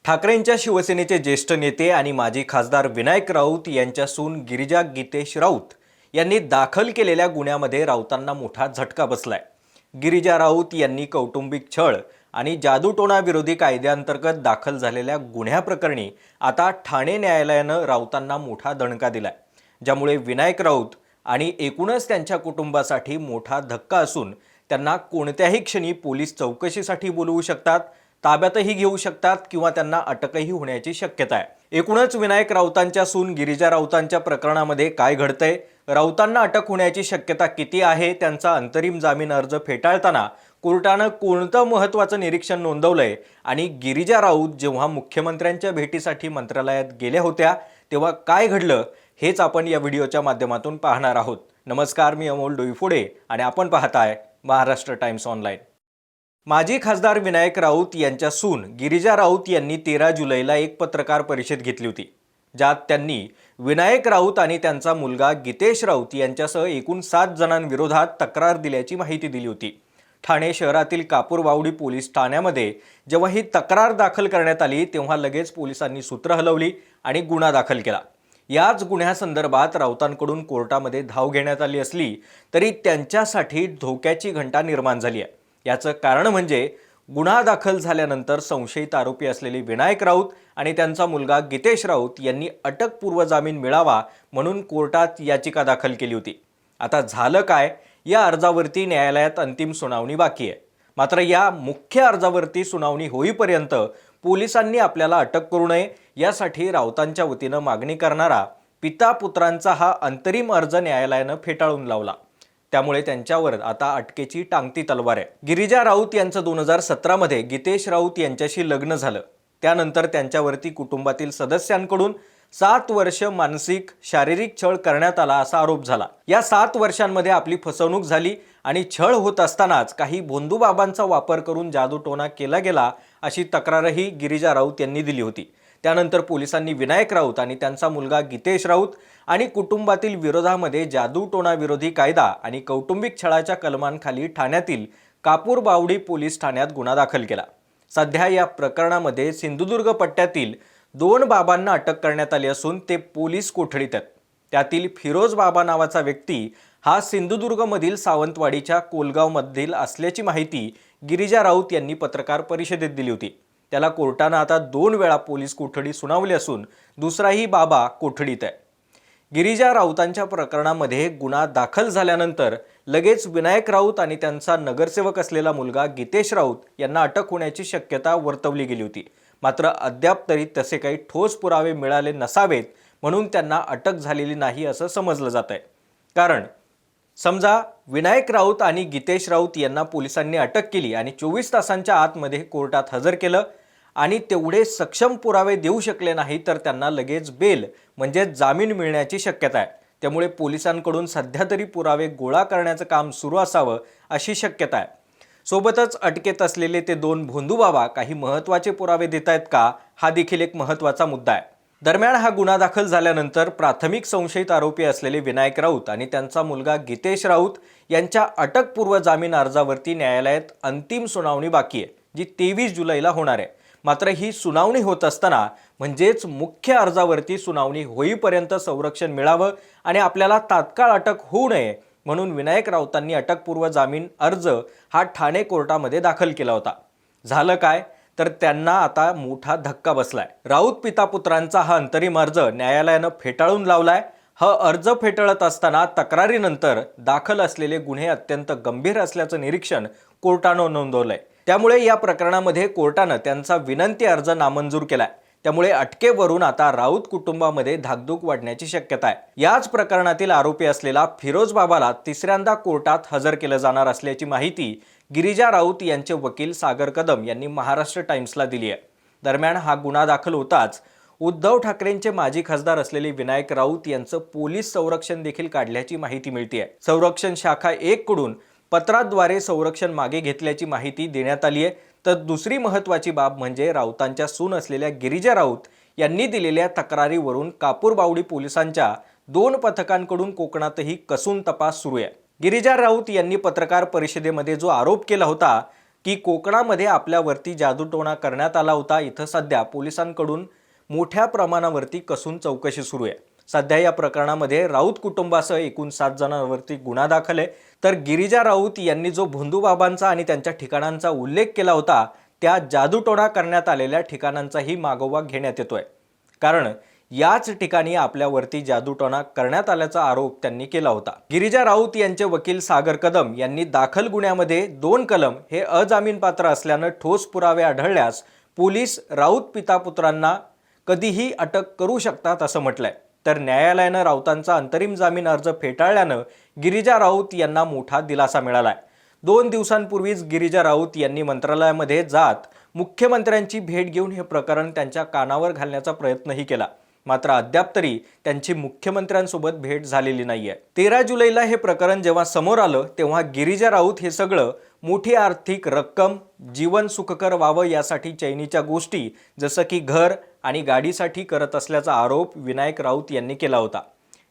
ठाकरेंच्या शिवसेनेचे ज्येष्ठ नेते आणि माजी खासदार विनायक राऊत यांच्या सून गिरिजा गीतेश राऊत यांनी दाखल केलेल्या गुन्ह्यामध्ये राऊतांना मोठा झटका बसलाय। गिरिजा राऊत यांनी कौटुंबिक छळ आणि जादूटोणा विरोधी कायद्याअंतर्गत दाखल झालेल्या गुन्ह्याप्रकरणी आता ठाणे न्यायालयानं राऊतांना मोठा दणका दिलाय, ज्यामुळे विनायक राऊत आणि एकूणच त्यांच्या कुटुंबासाठी मोठा धक्का असून त्यांना कोणत्याही क्षणी पोलीस चौकशीसाठी बोलवू शकतात, ताब्यातही घेऊ शकतात किंवा त्यांना अटकही होण्याची शक्यता आहे। एकूणच विनायक राऊतांच्या सून गिरिजा राऊतांच्या प्रकरणामध्ये काय घडतंय, राऊतांना अटक होण्याची शक्यता किती आहे, त्यांचा अंतरिम जामीन अर्ज फेटाळताना कोर्टानं कोणतं महत्त्वाचं निरीक्षण नोंदवलंय आणि गिरिजा राऊत जेव्हा मुख्यमंत्र्यांच्या भेटीसाठी मंत्रालयात गेल्या होत्या तेव्हा काय घडलं हेच आपण या व्हिडिओच्या माध्यमातून पाहणार आहोत। नमस्कार, मी अमोल डोईफोडे आणि आपण पाहताय महाराष्ट्र टाइम्स ऑनलाईन। माजी खासदार विनायक राऊत यांच्या सून गिरिजा राऊत यांनी 13 जुलैला एक पत्रकार परिषद घेतली होती, ज्यात त्यांनी विनायक राऊत आणि त्यांचा मुलगा गीतेश राऊत यांच्यासह एकूण 7 जणांविरोधात तक्रार दिल्याची माहिती दिली होती। ठाणे शहरातील कापूरबावडी पोलीस ठाण्यामध्ये जेव्हा ही तक्रार दाखल करण्यात आली तेव्हा लगेच पोलिसांनी सूत्र हलवली आणि गुन्हा दाखल केला। याच गुन्ह्यासंदर्भात राऊतांकडून कोर्टामध्ये धाव घेण्यात आली असली तरी त्यांच्यासाठी धोक्याची घंटा निर्माण झाली आहे। याचं कारण म्हणजे गुन्हा दाखल झाल्यानंतर संशयित आरोपी असलेले विनायक राऊत आणि त्यांचा मुलगा गीतेश राऊत यांनी अटकपूर्व जामीन मिळावा म्हणून कोर्टात याचिका दाखल केली होती। आता झालं काय, या अर्जावरती न्यायालयात अंतिम सुनावणी बाकी आहे। मात्र या मुख्य अर्जावरती सुनावणी होईपर्यंत पोलिसांनी आपल्याला अटक करू नये यासाठी राऊतांच्या वतीनं मागणी करणारा पिता पुत्रांचा हा अंतरिम अर्ज न्यायालयानं फेटाळून लावला। त्यामुळे त्यांच्यावर आता अटकेची टांगती तलवार आहे। गिरिजा राऊत यांचं 2017 मध्ये गीतेश राऊत यांच्याशी लग्न झालं। त्यानंतर त्यांच्यावरती कुटुंबातील सदस्यांकडून 7 वर्ष मानसिक शारीरिक छळ करण्यात आला असा आरोप झाला। या 7 वर्षांमध्ये आपली फसवणूक झाली आणि छळ होत असतानाच काही भोंदूबाबांचा वापर करून जादूटोणा केला गेला अशी तक्रारही गिरिजा राऊत यांनी दिली होती। त्यानंतर पोलिसांनी विनायक राऊत आणि त्यांचा मुलगा गीतेश राऊत आणि कुटुंबातील विरोधामध्ये जादूटोणा विरोधी कायदा आणि कौटुंबिक छळाच्या कलमांखाली ठाण्यातील कापूरबावडी पोलीस ठाण्यात गुन्हा दाखल केला। सध्या या प्रकरणामध्ये सिंधुदुर्ग पट्ट्यातील 2 बाबांना अटक करण्यात आली असून ते पोलीस कोठडीत आहेत। त्यातील फिरोज बाबा नावाचा व्यक्ती हा सिंधुदुर्गमधील सावंतवाडीच्या कोलगावमधील असल्याची माहिती गिरिजा राऊत यांनी पत्रकार परिषदेत दिली होती। त्याला कोर्टानं आता 2 वेळा पोलीस कोठडी सुनावली असून दुसराही बाबा कोठडीत आहे। गिरिजा राऊतांच्या प्रकरणामध्ये गुन्हा दाखल झाल्यानंतर लगेच विनायक राऊत आणि त्यांचा नगरसेवक असलेला मुलगा गीतेश राऊत यांना अटक होण्याची शक्यता वर्तवली गेली होती। मात्र अद्याप तरी तसे काही ठोस पुरावे मिळाले नसावेत म्हणून त्यांना अटक झालेली नाही असं समजलं जात आहे। कारण समजा विनायक राऊत आणि गीतेश राऊत यांना पोलिसांनी अटक केली आणि 24 तासांच्या आतमध्ये कोर्टात हजर केलं आणि तेवढे सक्षम पुरावे देऊ शकले नाही तर त्यांना लगेच बेल म्हणजे जामीन मिळण्याची शक्यता आहे। त्यामुळे पोलिसांकडून सध्या तरी पुरावे गोळा करण्याचं काम सुरू असावं अशी शक्यता आहे। सोबतच अटकेत असलेले ते 2 भोंदूबाबा काही महत्त्वाचे पुरावे देत आहेत का, हा देखील एक महत्त्वाचा मुद्दा आहे। दरम्यान हा गुन्हा दाखल झाल्यानंतर प्राथमिक संशयित आरोपी असलेले विनायक राऊत आणि त्यांचा मुलगा गीतेश राऊत यांच्या अटकपूर्व जामीन अर्जावरती न्यायालयात अंतिम सुनावणी बाकी आहे, जी 23 जुलैला होणार आहे। मात्र ही सुनावणी होत असताना म्हणजेच मुख्य अर्जावरती सुनावणी होईपर्यंत संरक्षण मिळावं आणि आपल्याला तात्काळ अटक होऊ नये म्हणून विनायक राऊतांनी अटकपूर्व जामीन अर्ज हा ठाणे कोर्टामध्ये दाखल केला होता। झालं काय, तर त्यांना आता मोठा धक्का बसलाय। राऊत पिता पुत्रांचा हा अंतरिम अर्ज न्यायालयानं फेटाळून लावलाय। हा अर्ज फेटाळत असताना तक्रारीनंतर दाखल असलेले गुन्हे अत्यंत गंभीर असल्याचं निरीक्षण कोर्टानं नोंदवलंय। त्यामुळे या प्रकरणामध्ये कोर्टानं त्यांचा विनंती अर्ज नामंजूर केलाय। त्यामुळे अटकेवरून आता राऊत कुटुंबामध्ये धाकधूक वाढण्याची शक्यता आहे। याच प्रकरणातील आरोपी असलेला फिरोज बाबाला तिसऱ्यांदा कोर्टात हजर केलं जाणार असल्याची माहिती गिरिजा राऊत यांचे वकील सागर कदम यांनी महाराष्ट्र टाइम्सला दिली आहे। दरम्यान हा गुन्हा दाखल होताच उद्धव ठाकरेंचे माजी खासदार असलेले विनायक राऊत यांचं पोलीस संरक्षण देखील काढल्याची माहिती मिळते। संरक्षण शाखा 1 कडून पत्राद्वारे संरक्षण मागे घेतल्याची माहिती देण्यात आली आहे। तर दुसरी महत्त्वाची बाब म्हणजे राऊतांच्या सून असलेल्या गिरिजा राऊत यांनी दिलेल्या तक्रारीवरून कापूरबावडी पोलिसांच्या 2 पथकांकडून कोकणातही कसून तपास सुरू आहे। गिरिजा राऊत यांनी पत्रकार परिषदेमध्ये जो आरोप केला होता की कोकणामध्ये आपल्यावरती जादूटोणा करण्यात आला होता. इथं सध्या पोलिसांकडून मोठ्या प्रमाणावरती कसून चौकशी सुरू आहे. सध्या या प्रकरणामध्ये राऊत कुटुंबासह एकूण 7 जणांवरती गुन्हा दाखल आहे. तर गिरिजा राऊत यांनी जो भोंदूबाबांचा आणि त्यांच्या ठिकाणांचा उल्लेख केला होता, त्या जादूटोणा करण्यात आलेल्या ठिकाणांचाही मागोवा घेण्यात येतोय. कारण याच ठिकाणी आपल्यावरती जादूटोणा करण्यात आल्याचा आरोप त्यांनी केला होता. गिरिजा राऊत यांचे वकील सागर कदम यांनी दाखल गुन्ह्यामध्ये 2 कलम हे अजामीनपात्र असल्यानं ठोस पुरावे आढळल्यास पोलीस राऊत पितापुत्रांना कधीही अटक करू शकतात असं म्हटलंय. तर न्यायालयानं राऊतांचा अंतरिम जामीन अर्ज फेटाळल्यानं गिरिजा राऊत यांना मोठा दिलासा मिळालाय. 2 दिवसांपूर्वीच गिरिजा राऊत यांनी मंत्रालयामध्ये जात मुख्यमंत्र्यांची भेट घेऊन हे प्रकरण त्यांच्या कानावर घालण्याचा प्रयत्नही केला. मात्र अद्याप तरी त्यांची मुख्यमंत्र्यांसोबत भेट झालेली नाहीये. 13 जुलैला हे प्रकरण जेव्हा समोर आलं तेव्हा गिरिजा राऊत हे सगळं मोठी आर्थिक रक्कम, जीवन सुखकर व्हावं यासाठी चैनीच्या गोष्टी जसं की घर आणि गाडीसाठी करत असल्याचा आरोप विनायक राऊत यांनी केला होता.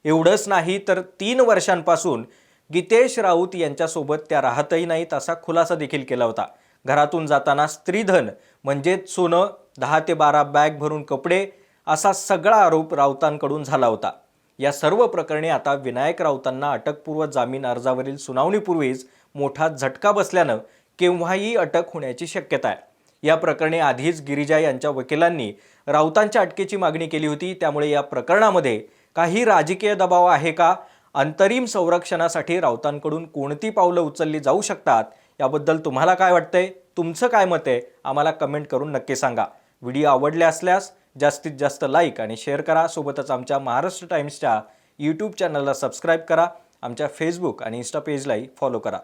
एवढंच नाही तर 3 वर्षांपासून गीतेश राऊत यांच्यासोबत त्या राहतही नाहीत असा खुलासा देखील केला होता. घरातून जाताना स्त्रीधन म्हणजेच सोनं, 10 ते 12 बॅग भरून कपडे असा सगळा आरोप राऊतांकडून झाला होता. या सर्व प्रकरणी आता विनायक राऊतांना अटकपूर्व जामीन अर्जावरील सुनावणीपूर्वीच मोठा झटका बसल्यानं केव्हाही अटक होण्याची शक्यता आहे. या प्रकरणी आधीच गिरिजा यांच्या वकिलांनी राऊतांच्या अटकेची मागणी केली होती. त्यामुळे या प्रकरणामध्ये काही राजकीय दबाव आहे का, अंतरिम संरक्षणासाठी राऊतांकडून कोणती पावलं उचलली जाऊ शकतात, याबद्दल तुम्हाला काय वाटतंय, तुमचं काय मत आहे, आम्हाला कमेंट करून नक्की सांगा. व्हिडिओ आवडले असल्यास जास्तीत जास्त लाईक आणि शेअर करा. सोबतच आमच्या महाराष्ट्र टाइम्सच्या यूट्यूब चॅनलला सबस्क्राईब करा. आमच्या फेसबुक आणि इंस्टा पेजलाही फॉलो करा.